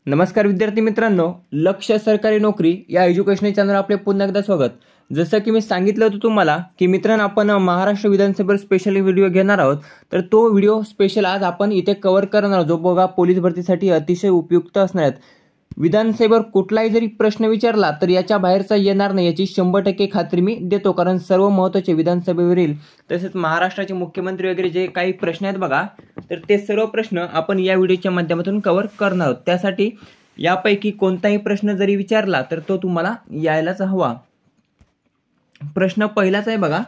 नमस्कार विद्यार्थी मित्रांनो, लक्ष्य सरकारी नोकरी या एज्युकेशनल चॅनलवर आपले पुन्हा एकदा स्वागत। जसं की मी सांगितलं होतं तुम्हाला की मित्रांनो आपण महाराष्ट्र विधानसभेवर स्पेशल व्हिडिओ घेणार आहोत। तर तो व्हिडिओ स्पेशल आज आपण इथे कव्हर करणार आहोत, जो बघा पोलीस भरतीसाठी अतिशय उपयुक्त असणार आहे। विधानसभेवर कुठलाही जरी प्रश्न विचारला तर याच्या बाहेरचा येणार नाही याची 100% खात्री मी देतो, कारण सर्व महत्त्वाचे विधानसभेवरील तसेच महाराष्ट्राचे मुख्यमंत्री वगैरे जे काही प्रश्न आहेत बघा, तर ते सर्व प्रश्न आपण या व्हिडिओच्या माध्यमातून कव्हर करणार आहोत। त्यासाठी यापैकी कोणताही प्रश्न जरी विचारला तर तो तुम्हाला यायलाच हवा। प्रश्न पहिलाच आहे बघा,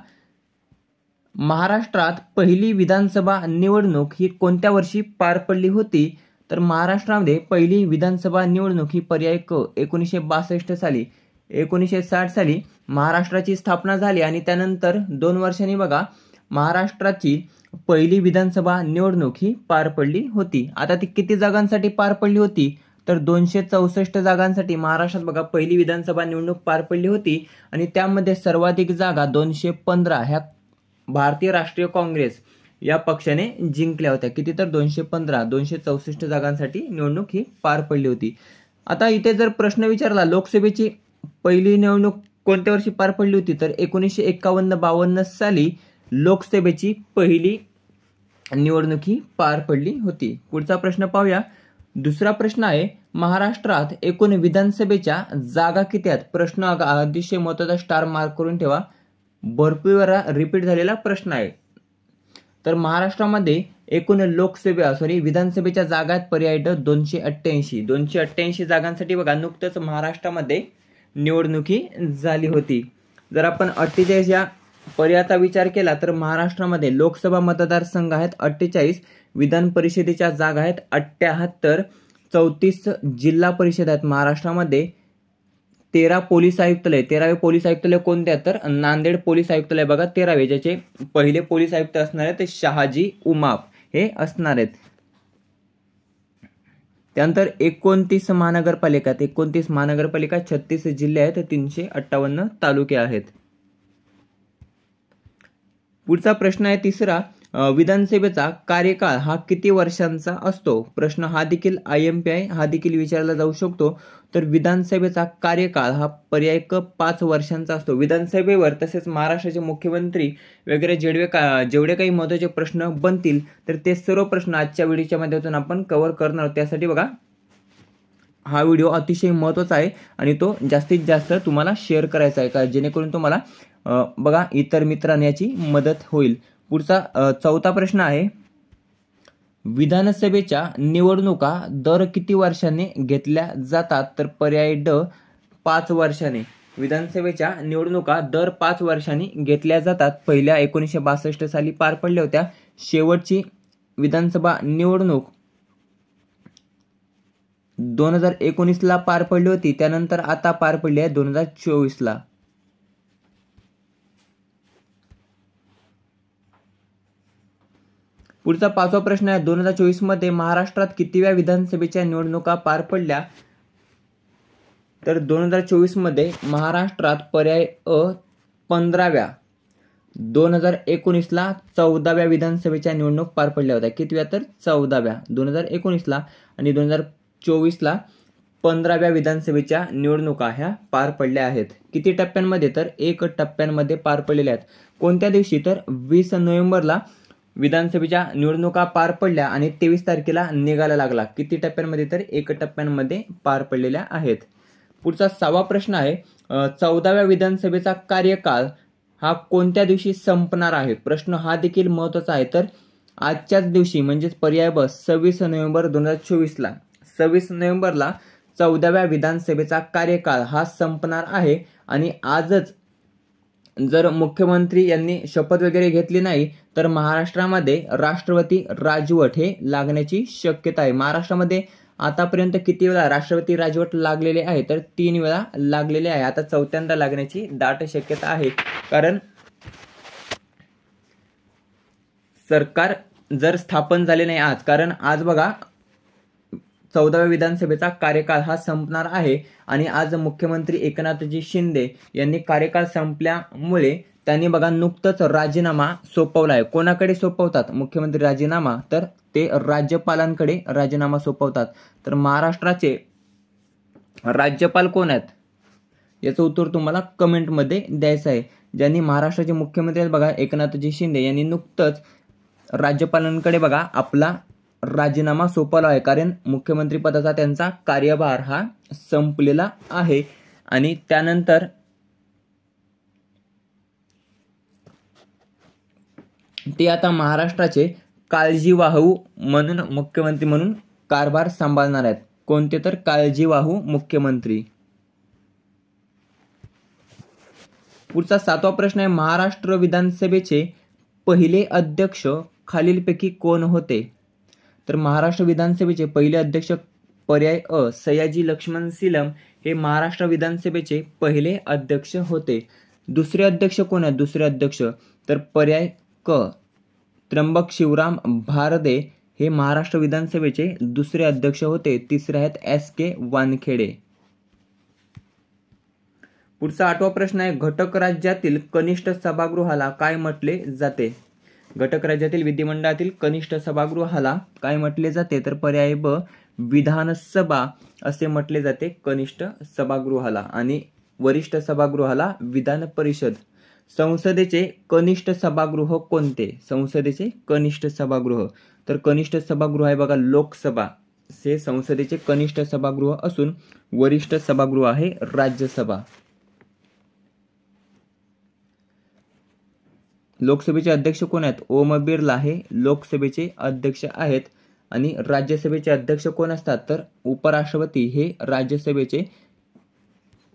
महाराष्ट्रात पहिली विधानसभा निवडणूक ही कोणत्या वर्षी पार पडली होती? तर महाराष्ट्रामध्ये पहिली विधानसभा निवडणूक ही पर्याय क 1962 साली, 1960 साली महाराष्ट्राची स्थापना झाली आणि त्यानंतर 2 वर्षांनी बघा महाराष्ट्राची पहिली विधानसभा निवडणूक ही पार पडली होती। आता ती किती जागांसाठी पार पडली होती? तर 264 जागांसाठी महाराष्ट्रात बघा पहिली विधानसभा निवडणूक पार पडली होती आणि त्यामध्ये सर्वाधिक जागा 215 ह्या भारतीय राष्ट्रीय काँग्रेस या पक्षाने जिंकल्या होत्या। किती? तर 215, 264 जागांसाठी निवडणूक ही पार पडली होती। आता इथे जर प्रश्न विचारला लोकसभेची पहिली निवडणूक कोणत्या वर्षी पार पडली होती? तर 1951-52 साली लोकसभेची पहिली निवडणूक ही पार पडली होती। पुढचा प्रश्न पाहूया। दुसरा प्रश्न आहे, महाराष्ट्रात एकूण विधानसभेच्या जागा किती आहेत? प्रश्न अतिशय महत्त्वाचा, स्टार मार्क करून ठेवा, भरपूर वेळा रिपीट झालेला प्रश्न आहे। तर महाराष्ट्रामध्ये एकूण विधानसभेच्या जागा आहेत पर्याय ड 288 जागांसाठी बघा नुकतंच महाराष्ट्रामध्ये निवडणुकी झाली होती। जर आपण 48 या पर्यायाचा विचार केला तर महाराष्ट्रामध्ये लोकसभा मतदारसंघ आहेत 48, विधान परिषदेच्या जागा आहेत 78, 34 जिल्हा परिषद आहेत महाराष्ट्रामध्ये, 13 पोलीस आयुक्तालय, 13वे पोलीस आयुक्तालय कोणते आहेत? तर नांदेड पोलीस आयुक्तालय बघा 13वे, ज्याचे पहिले पोलीस आयुक्त असणार आहेत ते शहाजी उमाप हे असणार आहेत। त्यानंतर 29 महानगरपालिका, 29 महानगरपालिका, 36 जिल्हे आहेत, 358 तालुके आहेत। पुढचा प्रश्न आहे तिसरा, विधानसभेचा कार्यकाळ हा किती वर्षांचा असतो? प्रश्न हा देखील IMP आहे, हा देखील विचारला जाऊ शकतो। तर विधानसभेचा कार्यकाळ हा पर्याय क 5 वर्षांचा असतो। विधानसभेवर तसेच महाराष्ट्राचे मुख्यमंत्री वगैरे जेवढे काही महत्त्वाचे प्रश्न बनतील तर ते सर्व प्रश्न आजच्या व्हिडिओच्या माध्यमातून आपण कव्हर करणार आहोत। त्यासाठी बघा हा व्हिडिओ अतिशय महत्त्वाचा आहे आणि तो जास्तीत जास्त तुम्हाला शेअर करायचा आहे, का जेणेकरून तुम्हाला बघा इतर मित्रांना याची मदत होईल। पुढचा चौथा प्रश्न आहे, विधानसभेच्या निवडणुका दर किती वर्षांनी घेतल्या जातात? तर पर्याय ड 5 वर्षांनी। विधानसभेच्या निवडणुका दर 5 वर्षांनी घेतल्या जातात। पहिल्या 1962 साली पार पडल्या होत्या, शेवटची विधानसभा निवडणूक 2019 ला पार पडली होती, त्यानंतर आता पार पडली आहे 2024 ला। पुढचा 5वा प्रश्न आहे, 2024 मध्ये महाराष्ट्रात कितीव्या विधानसभेच्या निवडणुका पार पडल्या? तर 2024 मध्ये महाराष्ट्रात पर्याय अ 15व्या, 2019 ला 14व्या विधानसभेच्या निवडणूक पार पडल्या होत्या। कितव्या? तर 14व्या 2019 ला, आणि 2024 ला 15व्या विधानसभेच्या निवडणुका ह्या पार पडल्या आहेत। किती टप्प्यांमध्ये? तर 1 टप्प्यांमध्ये पार पडलेल्या आहेत। कोणत्या दिवशी? तर 20 नोव्हेंबरला विधानसभेच्या निवडणुका पार पडल्या आणि 23 तारखेला निघायला लागला। किती टप्प्यांमध्ये? तर 1 टप्प्यांमध्ये पार पडलेल्या आहेत। पुढचा 6वा प्रश्न आहे, 14व्या विधानसभेचा कार्यकाळ हा कोणत्या दिवशी संपणार आहे? प्रश्न हा देखील महत्त्वाचा आहे। तर आजच्याच दिवशी, म्हणजेच पर्याय ब 26 नोव्हेंबर 2024 ला, 26 नोव्हेंबरला 14व्या विधानसभेचा कार्यकाळ हा संपणार आहे आणि आजच जर मुख्यमंत्री यांनी शपथ वगैरे घेतली नाही तर महाराष्ट्रामध्ये राष्ट्रपती राजवट हे लागण्याची शक्यता आहे। महाराष्ट्रामध्ये आतापर्यंत किती वेळा राष्ट्रपती राजवट लागलेले आहे? तर 3 वेळा लागलेले आहे। आता 4थ्यांदा लागण्याची दाट शक्यता आहे, कारण सरकार जर स्थापन झाले नाही आज, कारण आज बघा 14व्या विधानसभेचा कार्यकाळ हा संपणार आहे आणि आज मुख्यमंत्री एकनाथजी शिंदे यांनी कार्यकाळ संपल्यामुळे त्यांनी बघा नुकतंच राजीनामा सोपवला आहे. कोणाकडे सोपवतात मुख्यमंत्री राजीनामा? तर ते राज्यपालांकडे राजीनामा सोपवतात. तर महाराष्ट्राचे राज्यपाल कोण आहेत याचं उत्तर तुम्हाला कमेंटमध्ये द्यायचं आहे. ज्यांनी महाराष्ट्राचे मुख्यमंत्री आहेत बघा एकनाथजी शिंदे यांनी नुकतंच राज्यपालांकडे बघा आपला राजीनामा सोपवला आहे, कारण मुख्यमंत्री पदाचा त्यांचा कार्यभार हा संपलेला आहे. आणि त्यानंतर ते आता महाराष्ट्राचे काळजीवाहू म्हणून मुख्यमंत्री म्हणून कारभार सांभाळणार आहेत. कोणते? तर काळजीवाहू मुख्यमंत्री. पुढचा 7वा प्रश्न आहे, महाराष्ट्र विधानसभेचे पहिले अध्यक्ष खालीलपैकी कोण होते? तर महाराष्ट्र विधानसभेचे पहिले अध्यक्ष पर्याय अ सयाजी लक्ष्मण सीलम हे महाराष्ट्र विधानसभेचे पहिले अध्यक्ष होते. दुसरे अध्यक्ष कोण आहेत? दुसरे अध्यक्ष तर पर्याय क त्र्यंबक शिवराम भारदे हे महाराष्ट्र विधानसभेचे दुसरे अध्यक्ष होते. तिसरे आहेत S.K. वानखेडे. पुढचा 8वा प्रश्न आहे, घटक राज्यातील कनिष्ठ सभागृहाला काय म्हटले जाते? घटक राज्यातील विधिमंडळातील कनिष्ठ सभागृहाला काय म्हटले जाते? तर पर्याय ब विधानसभा असे म्हटले जाते कनिष्ठ सभागृहाला. आणि वरिष्ठ सभागृहाला विधान परिषद. संसदेचे कनिष्ठ सभागृह कोणते? संसदेचे कनिष्ठ सभागृह तर कनिष्ठ सभागृह आहे बघा लोकसभा. हे संसदेचे कनिष्ठ सभागृह असून वरिष्ठ सभागृह आहे राज्यसभा. लोकसभेचे अध्यक्ष कोण आहेत? ओम बिर्ला हे लोकसभेचे अध्यक्ष आहेत. आणि राज्यसभेचे अध्यक्ष कोण असतात? तर उपराष्ट्रपती हे राज्यसभेचे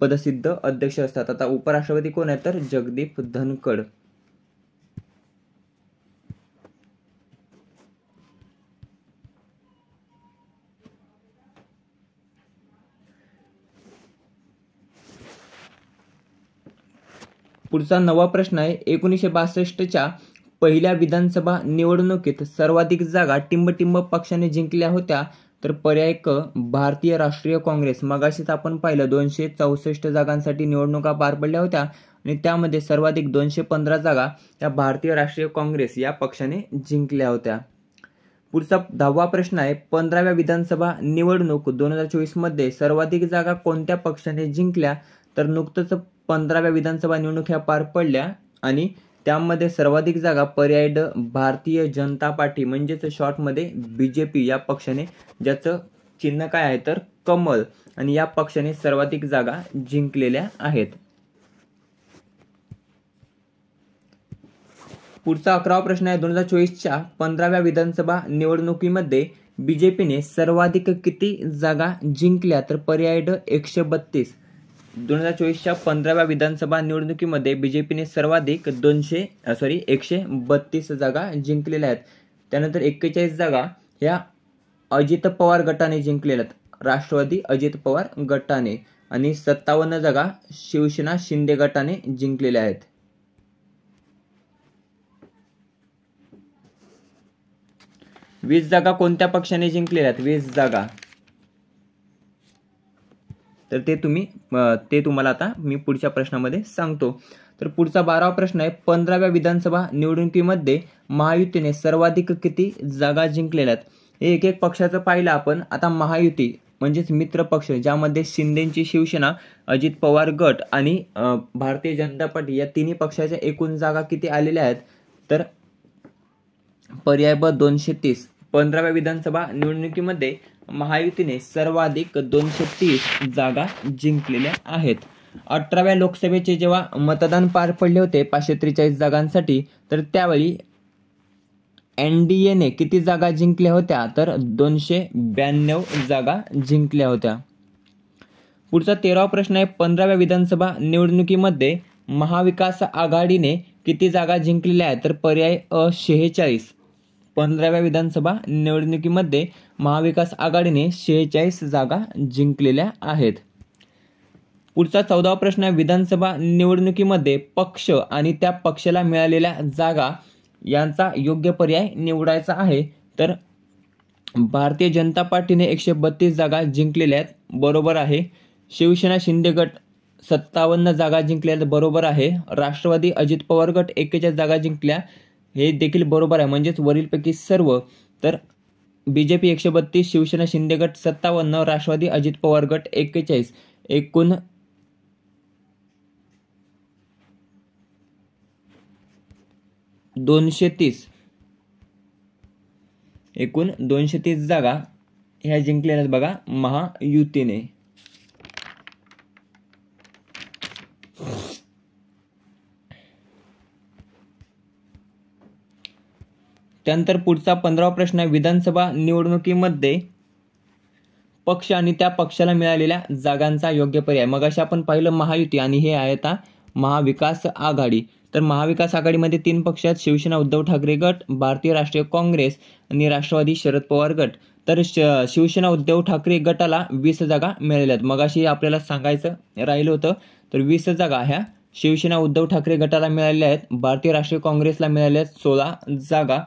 पदसिद्ध अध्यक्ष असतात. आता उपराष्ट्रपती कोण आहेत? तर जगदीप धनखड. पुढचा 9वा प्रश्न आहे, 1962च्या पहिल्या विधानसभा निवडणुकीत सर्वाधिक जागा टिंबटिंब पक्षाने जिंकल्या होत्या. तर पर्याय क भारतीय राष्ट्रीय काँग्रेस. मगाशीच आपण पाहिलं 264 जागांसाठी निवडणुका पार पडल्या होत्या आणि त्यामध्ये सर्वाधिक 215 जागा या भारतीय राष्ट्रीय काँग्रेस या पक्षाने जिंकल्या होत्या. पुढचा 10वा प्रश्न आहे, 15व्या विधानसभा निवडणूक 2024 मध्ये सर्वाधिक जागा कोणत्या पक्षाने जिंकल्या? तर नुकतंच 15व्या विधानसभा निवडणूक ह्या पार पडल्या आणि त्यामध्ये सर्वाधिक जागा पर्याय ड भारतीय जनता पार्टी म्हणजेच शॉर्टमध्ये BJP या पक्षाने, ज्याचं चिन्ह काय आहे तर कमळ, आणि या पक्षाने सर्वाधिक जागा जिंकलेल्या आहेत. पुढचा 11वा प्रश्न आहे, 2024च्या 15व्या विधानसभा निवडणुकीमध्ये BJPने सर्वाधिक किती जागा जिंकल्या? तर पर्याय ड 132. 2024च्या 15व्या विधानसभा निवडणुकीमध्ये BJPने सर्वाधिक 132 जागा जिंकलेल्या आहेत. त्यानंतर 41 जागा ह्या अजित पवार गटाने जिंकलेल्या आहेत, राष्ट्रवादी अजित पवार गटाने, आणि 57 जागा शिवसेना शिंदे गटाने जिंकलेल्या आहेत. वीस जागा कोणत्या पक्षाने जिंकलेल्या आहेत? 20 जागा तर ते तुम्हाला आता मी पुढच्या प्रश्नामध्ये सांगतो. तर पुढचा 12वा प्रश्न आहे, 15व्या विधानसभा निवडणुकीमध्ये महायुतीने सर्वाधिक किती जागा जिंकलेल्या आहेत? हे एक एक पक्षाचं पाहिलं आपण. आता महायुती म्हणजेच मित्र पक्ष, ज्यामध्ये शिंदेची शिवसेना, अजित पवार गट आणि भारतीय जनता पार्टी या तिन्ही पक्षाच्या एकूण जागा किती आलेल्या आहेत? तर पर्याय ब 230. 15व्या विधानसभा निवडणुकीमध्ये महायुतीने सर्वाधिक 230 जागा जिंकलेल्या आहेत. 18व्या लोकसभेचे जेव्हा मतदान पार पडले होते 543 जागांसाठी, तर त्यावेळी NDAने किती जागा जिंकल्या होत्या? तर 292 जागा जिंकल्या होत्या. पुढचा 13वा प्रश्न आहे, 15व्या विधानसभा निवडणुकीमध्ये महाविकास आघाडीने किती जागा जिंकलेल्या आहेत? तर पर्याय अ 46. 15व्या विधानसभा निवडणुकीमध्ये महाविकास आघाडीने 46 जागा जिंकलेल्या आहेत. पुढचा 14वा प्रश्न आहे, विधानसभा निवडणुकीमध्ये पक्ष आणि त्या पक्षाला मिळालेल्या जागा यांचा योग्य पर्याय निवडायचा आहे. तर भारतीय जनता पार्टीने 132 जागा जिंकलेल्या आहेत, बरोबर आहे. शिवसेना शिंदे गट 57 जागा जिंकल्या बरोबर आहे. राष्ट्रवादी अजित पवार गट 41 जागा जिंकल्या हे देखील बरोबर आहे, म्हणजेच वरीलपैकी सर्व. तर बीजेपी 132, शिवसेना शिंदे गट 57, राष्ट्रवादी अजित पवार गट 41, एकूण 230 जागा ह्या जिंकलेल्या आहेत बघा महायुतीने. त्यानंतर पुढचा 15वा प्रश्न आहे. विधानसभा निवडणुकीमध्ये पक्ष आणि त्या पक्षाला मिळालेल्या जागांचा योग्य पर्याय. मग अशा आपण पाहिलं महायुती आणि हे आहे आता महाविकास आघाडी. तर महाविकास आघाडीमध्ये 3 पक्ष आहेत, शिवसेना उद्धव ठाकरे गट, भारतीय राष्ट्रीय काँग्रेस आणि राष्ट्रवादी शरद पवार गट. तर शिवसेना उद्धव ठाकरे गटाला 20 जागा मिळाल्या आहेत. मग अशी आपल्याला सांगायचं राहिलं होतं. तर 20 जागा ह्या शिवसेना उद्धव ठाकरे गटाला मिळालेल्या आहेत, भारतीय राष्ट्रीय काँग्रेसला मिळाल्या आहेत 16 जागा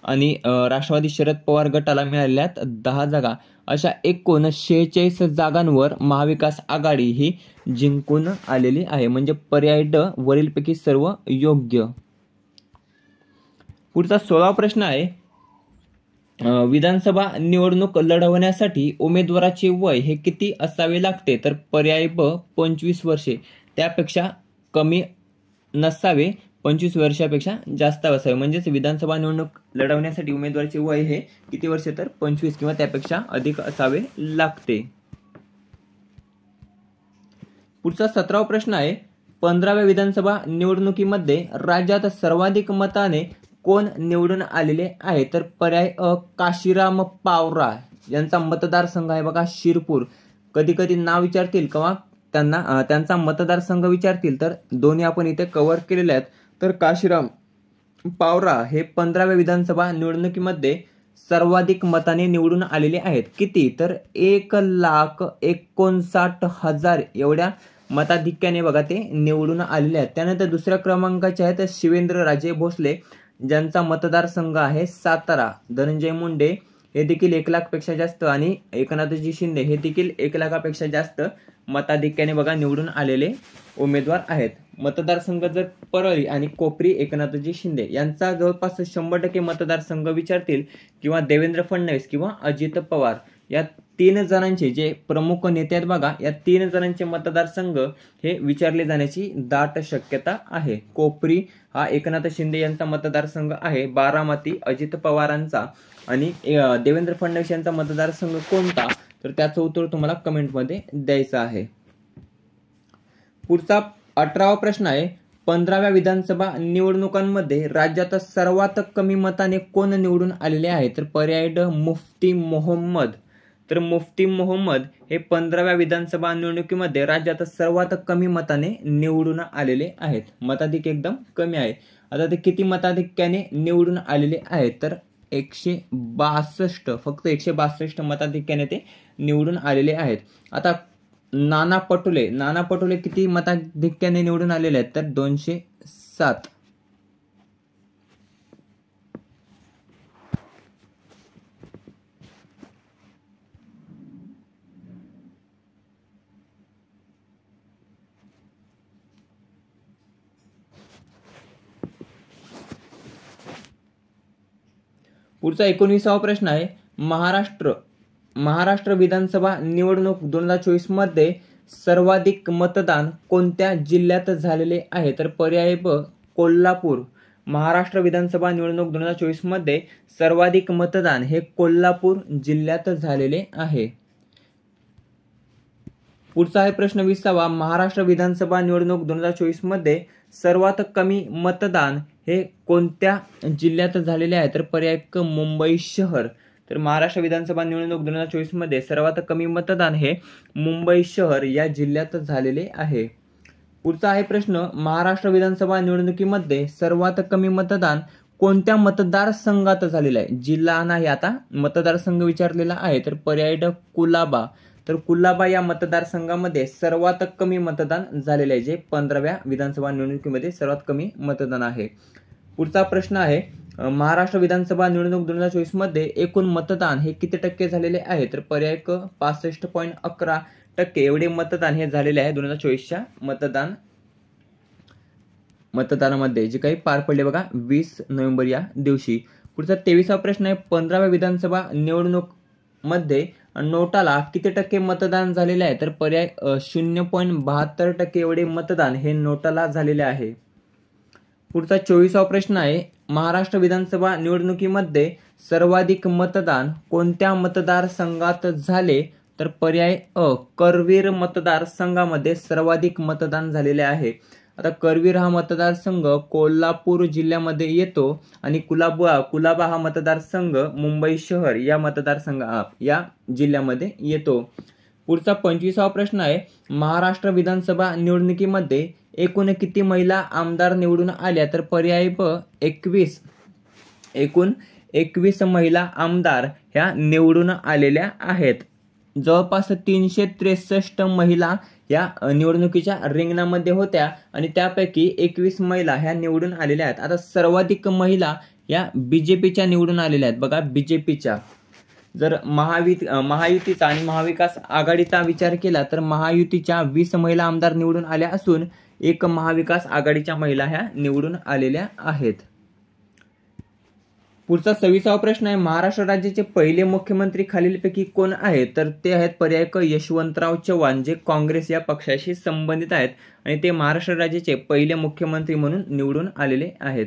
आणि राष्ट्रवादी शरद पवार गटाला मिळालेल्या आहेत 10 जागा. अशा एकूण 46 जागांवर महाविकास आघाडी ही जिंकून आलेली आहे. म्हणजे पर्याय ड वरीलपैकी सर्व योग्य. पुढचा 16वा प्रश्न आहे. विधानसभा निवडणूक लढवण्यासाठी उमेदवाराचे वय हे किती असावे लागते. तर पर्याय ब 25 वर्षे, त्यापेक्षा कमी नसावे, 25 वर्षापेक्षा जास्त असावे. म्हणजेच विधानसभा निवडणूक लढवण्यासाठी उमेदवाराचे वय हे किती वर्षे, तर 25 किंवा त्यापेक्षा अधिक असावे लागते. पुढचा 17वा प्रश्न आहे. 15व्या विधानसभा निवडणुकीमध्ये राज्यात सर्वाधिक मताने कोण निवडून आलेले आहे. तर पर्याय अ काशीराम पावरा यांचा मतदारसंघ आहे बघा शिरपूर. कधी कधी नाव विचारतील किंवा त्यांचा मतदारसंघ विचारतील, तर दोन्ही आपण इथे कव्हर केलेले आहेत. तर काशीराम पावरा हे 15व्या विधानसभा निवडणुकीमध्ये सर्वाधिक मताने निवडून आलेले आहेत. किती, तर 1,59,000 एवढ्या मताधिक्याने बघा ते निवडून आलेले आहेत. त्यानंतर दुसऱ्या क्रमांकाचे आहेत शिवेंद्र राजे भोसले, ज्यांचा मतदारसंघ आहे सातारा. धनंजय मुंडे हे देखील 1,00,000 पेक्षा जास्त आणि एकनाथजी शिंदे हे देखील 1,00,000पेक्षा जास्त मताधिक्याने बघा निवडून आलेले उमेदवार आहेत. मतदारसंघ जर परळी आणि कोपरी एकनाथजी शिंदे यांचा जवळपास 100% मतदारसंघ विचारतील किंवा देवेंद्र फडणवीस किंवा अजित पवार या 3 जणांचे जे प्रमुख नेते आहेत बघा, या 3 जणांचे मतदारसंघ हे विचारले जाण्याची दाट शक्यता आहे. कोपरी हा एकनाथ शिंदे यांचा मतदारसंघ आहे, बारामती अजित पवारांचा, आणि देवेंद्र फडणवीस यांचा मतदारसंघ कोणता, तर त्याचं उत्तर तुम्हाला कमेंटमध्ये द्यायचं आहे. पुढचा 18वा प्रश्न आहे. 15व्या विधानसभा निवडणुकांमध्ये राज्यात सर्वात कमी मताने कोण निवडून आलेले आहे. तर पर्याय ड मुफ्ती मोहम्मद. तर मुफ्ती मोहम्मद हे 15व्या विधानसभा निवडणुकीमध्ये राज्यात सर्वात कमी मताने निवडून आलेले आहेत. मताधिक एकदम कमी आहे. आता ते किती मताधिक्याने निवडून आलेले आहेत, तर 162, फक्त 162 मताधिक्याने ते निवडून आलेले आहेत. आता नाना पटोले किती मताधिक्याने निवडून आलेले आहेत, तर 207. पुढचा 19वा प्रश्न आहे. महाराष्ट्र विधानसभा निवडणूक 2024 मध्ये सर्वाधिक मतदान कोणत्या जिल्ह्यात झालेले आहे. तर पर्याय ब कोल्हापूर. महाराष्ट्र विधानसभा निवडणूक 2024 मध्ये सर्वाधिक मतदान हे कोल्हापूर जिल्ह्यात झालेले आहे. पुढचा आहे प्रश्न 20वा. महाराष्ट्र विधानसभा निवडणूक 2024 मध्ये सर्वात कमी मतदान हे कोणत्या जिल्ह्यात झालेले आहे. तर पर्याय क मुंबई शहर. तर महाराष्ट्र विधानसभा निवडणूक 2024 मध्ये सर्वात कमी मतदान हे मुंबई शहर या जिल्ह्यात झालेले आहे. पुढचा आहे प्रश्न. महाराष्ट्र विधानसभा निवडणुकीमध्ये सर्वात कमी मतदान कोणत्या मतदारसंघात झालेलं आहे. जिल्हा नाही, आता मतदारसंघ विचारलेला आहे. तर पर्याय ड कुलाबा. तर कुलाबा या मतदारसंघामध्ये सर्वात कमी मतदान झालेले आहे, जे 15व्या विधानसभा निवडणुकीमध्ये सर्वात कमी मतदान आहे. पुढचा प्रश्न आहे. महाराष्ट्र विधानसभा निवडणूक 2024 मध्ये एकूण मतदान हे किती टक्के झालेले आहे? तर पर्याय क 65.11% एवढे मतदान हे झालेले आहे 2024च्या मतदानामध्ये जे काही पार पडले बघा 20 नोव्हेंबर या दिवशी. पुढचा 23वा प्रश्न आहे, 15व्या विधानसभा निवडणूक मध्ये नोटाला किती टक्के मतदान झालेले आहे? तर पर्याय 0.72% एवढे मतदान हे नोटाला झालेले आहे. पुढचा 24वा प्रश्न आहे, महाराष्ट्र विधानसभा निवडणुकीमध्ये सर्वाधिक मतदान कोणत्या मतदारसंघात झाले? तर पर्याय अ करवीर मतदारसंघामध्ये सर्वाधिक मतदान झालेले आहे. आता करवीर हा मतदारसंघ कोल्हापूर जिल्ह्यामध्ये येतो आणि कुलाबा हा मतदारसंघ मुंबई शहर या जिल्ह्यामध्ये येतो. पुढचा 25वा प्रश्न आहे, महाराष्ट्र विधानसभा निवडणुकीमध्ये एकूण किती महिला आमदार निवडून आल्या? तर पर्याय ब 21. एकूण 21 महिला आमदार ह्या निवडून आलेल्या आहेत. जवळपास 363 महिला या निवडणुकीच्या रिंगणामध्ये होत्या आणि त्यापैकी 21 महिला ह्या निवडून आलेल्या आहेत. आता सर्वाधिक महिला या बीजेपीच्या निवडून आलेल्या आहेत बघा. बीजेपीच्या जर महायुतीचा आणि महाविकास आघाडीचा विचार केला तर महायुतीच्या 20 महिला आमदार निवडून आल्या असून एक महाविकास आघाडीच्या महिला ह्या निवडून आलेल्या आहेत. पुढचा 26वा प्रश्न आहे, महाराष्ट्र राज्याचे पहिले मुख्यमंत्री खालीलपैकी कोण आहेत? तर ते आहेत पर्याय क यशवंतराव चव्हाण, जे काँग्रेस या पक्षाशी संबंधित आहेत आणि ते महाराष्ट्र राज्याचे पहिले मुख्यमंत्री म्हणून निवडून आलेले आहेत.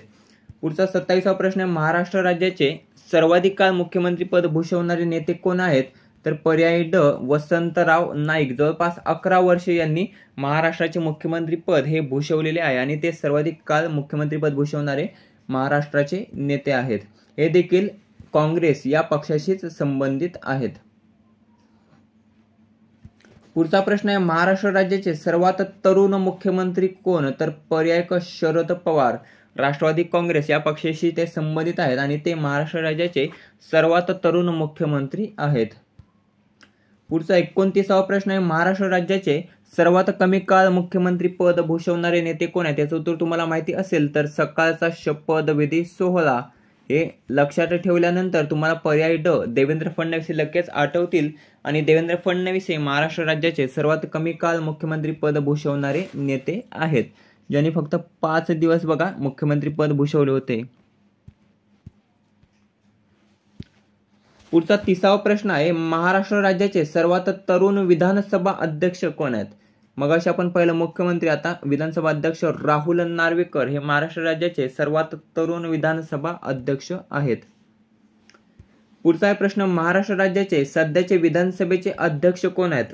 पुढचा 27वा प्रश्न आहे, महाराष्ट्र राज्याचे सर्वाधिक काळ मुख्यमंत्री पद भूषवणारे नेते कोण आहेत? तर पर्याय ड वसंतराव नाईक. जवळपास 11 वर्षे यांनी महाराष्ट्राचे मुख्यमंत्री पद हे भूषवलेले आहे आणि ते सर्वाधिक काळ मुख्यमंत्री पद भूषवणारे महाराष्ट्राचे नेते आहेत. हे देखील काँग्रेस या पक्षाशीच संबंधित आहेत. पुढचा प्रश्न आहे, महाराष्ट्र राज्याचे सर्वात तरुण मुख्यमंत्री कोण? तर पर्याय क शरद पवार. राष्ट्रवादी काँग्रेस या पक्षाशी ते संबंधित आहेत आणि ते महाराष्ट्र राज्याचे सर्वात तरुण मुख्यमंत्री आहेत. पुढचा 29वा प्रश्न आहे, महाराष्ट्र राज्याचे सर्वात कमी काळ मुख्यमंत्री पद भूषवणारे नेते कोण आहेत? त्याचं उत्तर तुम्हाला माहिती असेल तर सकाळचा शपथविधी सोहळा. हे लक्षात ठेवल्यानंतर तुम्हाला पर्याय ड देवेंद्र फडणवीस हे लगेच आठवतील आणि देवेंद्र फडणवीस हे महाराष्ट्र राज्याचे सर्वात कमी काळ मुख्यमंत्री पद भूषवणारे नेते आहेत, ज्यांनी फक्त 5 दिवस बघा मुख्यमंत्री पद भूषवले होते. पुढचा 30वा प्रश्न आहे, महाराष्ट्र राज्याचे सर्वात तरुण विधानसभा अध्यक्ष कोण आहेत? मगाशी आपण पहिलं मुख्यमंत्री, आता विधानसभा अध्यक्ष राहुल नार्वेकर हे महाराष्ट्र राज्याचे सर्वात तरुण विधानसभा अध्यक्ष आहेत. पुढचा प्रश्न, महाराष्ट्र राज्याचे सध्याचे विधानसभेचे अध्यक्ष कोण आहेत?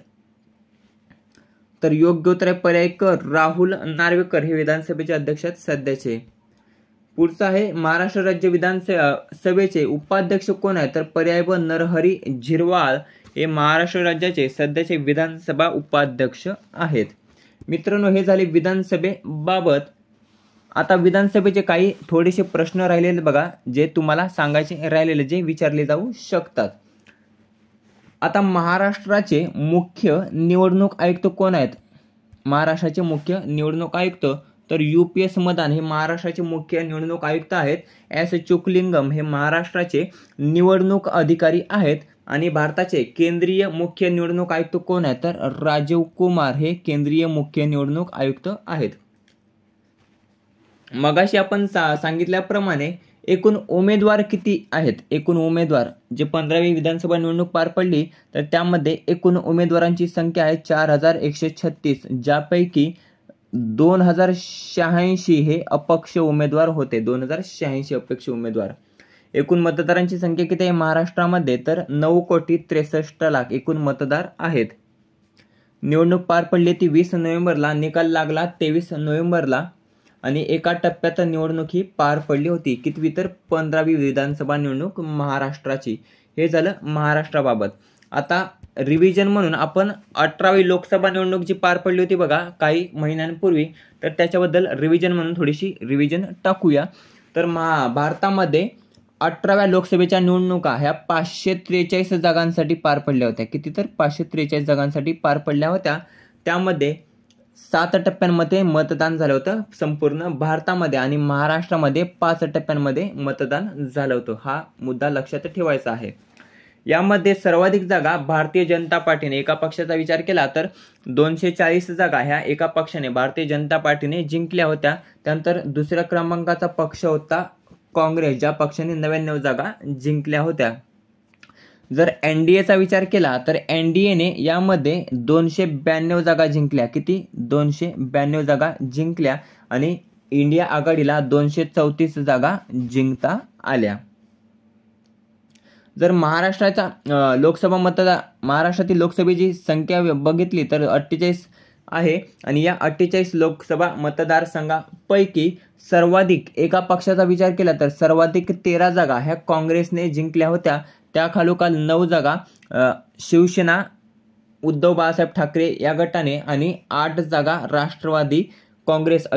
तर योग्य उत्तर आहे पर्याय क राहुल नार्वेकर हे विधानसभेचे अध्यक्ष आहेत सध्याचे. पुढचा आहे, महाराष्ट्र राज्य विधानसभेचे उपाध्यक्ष कोण आहेत? तर पर्याय ब नरहरी झिरवाळ हे महाराष्ट्र राज्याचे सध्याचे विधानसभा उपाध्यक्ष आहेत. मित्रांनो, हे झाले विधानसभेबाबत. आता विधानसभेचे काही थोडेसे प्रश्न राहिलेले बघा, जे तुम्हाला सांगायचे राहिलेले, जे विचारले जाऊ शकतात. आता महाराष्ट्राचे मुख्य निवडणूक आयुक्त कोण आहेत? महाराष्ट्राचे मुख्य निवडणूक आयुक्त तर UPS मदान हे महाराष्ट्राचे मुख्य निवडणूक आयुक्त आहेत. एस चोकलिंगम हे महाराष्ट्राचे निवडणूक अधिकारी आहेत आणि भारताचे केंद्रीय मुख्य निवडणूक आयुक्त कोण आहेत? तर राजीव कुमार हे केंद्रीय मुख्य निवडणूक आयुक्त आहेत. मगाशी आपण सांगितल्याप्रमाणे एकूण उमेदवार किती आहेत? एकूण उमेदवार जे 15वी विधानसभा निवडणूक पार पडली तर त्यामध्ये एकूण उमेदवारांची संख्या आहे 4136, ज्यापैकी 2086 हे अपक्ष उमेदवार होते. 2086 अपक्ष उमेदवार. एकूण मतदारांची संख्या किती आहे महाराष्ट्रामध्ये? तर 9,63,00,000 एकूण मतदार आहेत. निवडणूक पार पडली ती 20 नोव्हेंबरला, निकाल लागला 23 नोव्हेंबरला आणि एका टप्प्यात निवडणूक ही पार पडली होती. कितवी? तर 15वी विधानसभा निवडणूक महाराष्ट्राची. हे झालं महाराष्ट्राबाबत. आता रिव्हिजन म्हणून आपण 18वी लोकसभा निवडणूक जी पार पडली होती बघा काही महिन्यांपूर्वी, तर त्याच्याबद्दल रिव्हिजन म्हणून थोडीशी रिव्हिजन टाकूया. तर भारतामध्ये 18व्या लोकसभेच्या निवडणुका ह्या 543 जागांसाठी पार पडल्या होत्या. किती? तर 543 जागांसाठी पार पडल्या होत्या. त्यामध्ये 7 टप्प्यांमध्ये मतदान झालं होतं संपूर्ण भारतामध्ये आणि महाराष्ट्रामध्ये 5 टप्प्यांमध्ये मतदान झालं होतं. हा मुद्दा लक्षात ठेवायचा आहे. यामध्ये सर्वाधिक जागा भारतीय जनता पार्टीने, एका पक्षाचा विचार केला तर 240 जागा ह्या एका पक्षाने भारतीय जनता पार्टीने जिंकल्या होत्या. त्यानंतर दुसऱ्या क्रमांकाचा पक्ष होता काँग्रेस, ज्या पक्षाने 99 जागा जिंकल्या होत्या. जर एनडीएचा विचार केला तर एनडीएने यामध्ये 292 जागा जिंकल्या. किती? 292 जागा जिंकल्या आणि इंडिया आघाडीला 234 जागा जिंकता आल्या. जर महाराष्ट्रातील लोकसभेची संख्या बघितली तर 48 आहे आणि या 48 लोकसभा मतदारसंघापैकी सर्वाधिक, एका पक्षाचा विचार केला तर सर्वाधिक 13 जागा ह्या काँग्रेसने जिंकल्या होत्या. त्याखालोखाल 9 जागा शिवसेना उद्धव बाळासाहेब ठाकरे या गटाने आणि 8 जागा राष्ट्रवादी काँग्रेस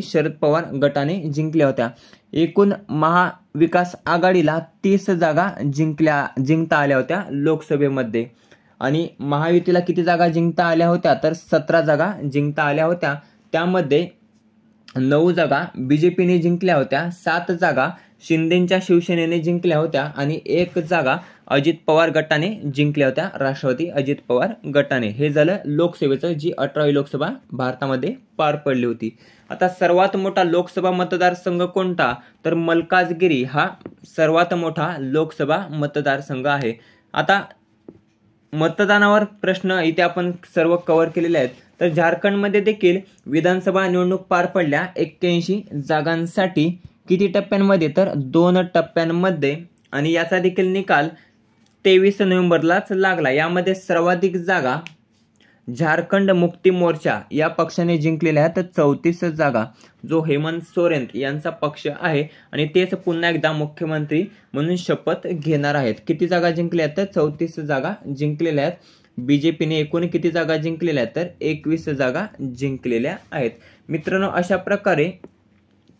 शरद पवार गटाने जिंकल्या होत्या. एकूण महाविकास आघाडीला 30 जागा जिंकता आल्या होत्या लोकसभेमध्ये आणि महायुतीला किती जागा जिंकता आल्या होत्या तर 17 जागा जिंकता आल्या होत्या. त्यामध्ये 9 जागा बीजेपीने जिंकल्या होत्या, 7 जागा शिंदेच्या शिवसेनेने जिंकल्या होत्या आणि 1 जागा अजित पवार गटाने जिंकल्या होत्या, राष्ट्रवादी अजित पवार गटाने. हे झालं लोकसभेचं, जी 18वी लोकसभा भारतामध्ये पार पडली होती. आता सर्वात मोठा लोकसभा मतदारसंघ कोणता तर मलकाजगिरी हा सर्वात मोठा लोकसभा मतदारसंघ आहे. आता मतदानावर प्रश्न इथे आपण सर्व कव्हर केलेले आहेत. तर झारखंडमध्ये देखील विधानसभा निवडणूक पार पडल्या 81 जागांसाठी. किती टप्प्यांमध्ये तर 2 टप्प्यांमध्ये आणि याचा देखील निकाल 23 नोव्हेंबरलाच लागला. यामध्ये सर्वाधिक जागा झारखंड मुक्ती मोर्चा या पक्षाने जिंकलेल्या आहेत, 34 जागा, जो हेमंत सोरेन यांचा पक्ष आहे आणि तेच पुन्हा एकदा मुख्यमंत्री म्हणून शपथ घेणार आहेत. किती जागा जिंकल्या आहेत तर 34 जागा जिंकलेल्या आहेत. बीजेपीने एकूण किती जागा जिंकलेल्या आहेत तर 21 जागा जिंकलेल्या आहेत. मित्रांनो, अशा प्रकारे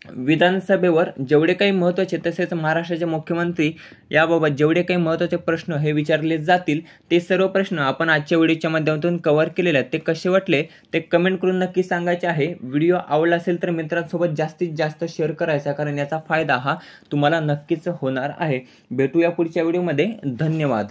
विधानसभेवर जेवढे काही महत्त्वाचे तसेच महाराष्ट्राचे मुख्यमंत्री याबाबत जेवढे काही महत्त्वाचे प्रश्न हे विचारले जातील ते सर्व प्रश्न आपण आजच्या व्हिडिओच्या माध्यमातून कव्हर केलेले आहेत. ते कसे वाटले ते कमेंट करून नक्की सांगायचे आहे. व्हिडिओ आवडला असेल तर मित्रांसोबत जास्तीत जास्त शेअर करायचा, कारण याचा फायदा हा तुम्हाला नक्कीच होणार आहे. भेटूया पुढच्या व्हिडिओमध्ये. धन्यवाद.